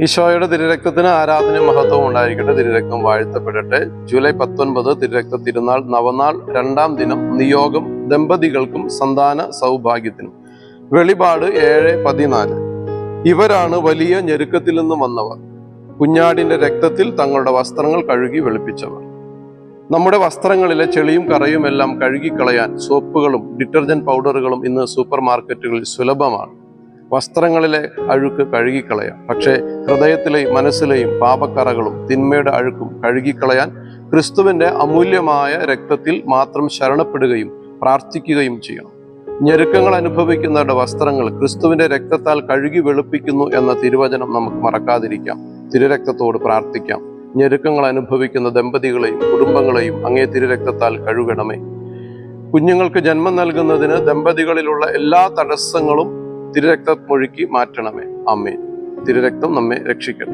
ഈശോയുടെ തിരുരക്തത്തിന് ആരാധനയും മഹത്വവും ഉണ്ടായിരിക്കട്ടെ. തിരുരക്തം വാഴ്ത്തപ്പെടട്ടെ. ജൂലൈ 19 തിരുരക്ത തിരുനാൾ, നവനാൾ, 2-ാം ദിനം, നിയോഗം ദമ്പതികൾക്കും സന്താന സൗഭാഗ്യത്തിനും. വെളിപാട് 7:14. ഇവരാണ് വലിയ ഞെരുക്കത്തിൽ നിന്നും വന്നവർ, കുഞ്ഞാടിന്റെ രക്തത്തിൽ തങ്ങളുടെ വസ്ത്രങ്ങൾ കഴുകി വെളുപ്പിച്ചവർ. നമ്മുടെ വസ്ത്രങ്ങളിലെ ചെളിയും കറയും എല്ലാം കഴുകിക്കളയാൻ സോപ്പുകളും ഡിറ്റർജന്റ് പൗഡറുകളും ഇന്ന് സൂപ്പർ മാർക്കറ്റുകളിൽ സുലഭമാണ്. വസ്ത്രങ്ങളിലെ അഴുക്ക് കഴുകിക്കളയാം. പക്ഷേ ഹൃദയത്തിലെയും മനസ്സിലെയും പാപക്കറകളും തിന്മയുടെ അഴുക്കും കഴുകിക്കളയാൻ ക്രിസ്തുവിന്റെ അമൂല്യമായ രക്തത്തിൽ മാത്രം ശരണപ്പെടുകയും പ്രാർത്ഥിക്കുകയും ചെയ്യണം. ഞെരുക്കങ്ങൾ അനുഭവിക്കുന്നവരുടെ വസ്ത്രങ്ങൾ ക്രിസ്തുവിന്റെ രക്തത്താൽ കഴുകി വെളുപ്പിക്കുന്നു എന്ന തിരുവചനം നമുക്ക് മറക്കാതിരിക്കാം. തിരുരക്തത്തോട് പ്രാർത്ഥിക്കാം. ഞെരുക്കങ്ങൾ അനുഭവിക്കുന്ന ദമ്പതികളെയും കുടുംബങ്ങളെയും അങ്ങേ തിരുരക്തത്താൽ കഴുകണമേ. കുഞ്ഞുങ്ങൾക്ക് ജന്മം നൽകുന്നതിന് ദമ്പതികളിലുള്ള എല്ലാ തടസ്സങ്ങളും തിരുരക്തമൊഴുക്കി മാറ്റണമേ. ആമേൻ. തിരുരക്തം നമ്മെ രക്ഷിക്കട്ടെ.